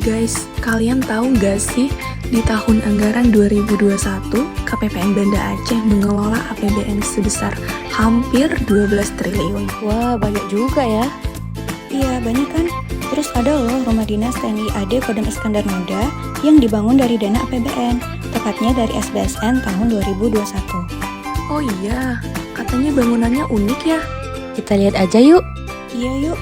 Guys, kalian tahu nggak sih, di tahun anggaran 2021, KPPN Banda Aceh mengelola APBN sebesar hampir 12 triliun. Wah, banyak juga ya. Iya, banyak kan? Terus ada loh Rumah Dinas TNI AD Kodam Iskandar Muda yang dibangun dari dana APBN, tepatnya dari SBSN tahun 2021. Oh iya, katanya bangunannya unik ya? Kita lihat aja yuk. Iya yuk.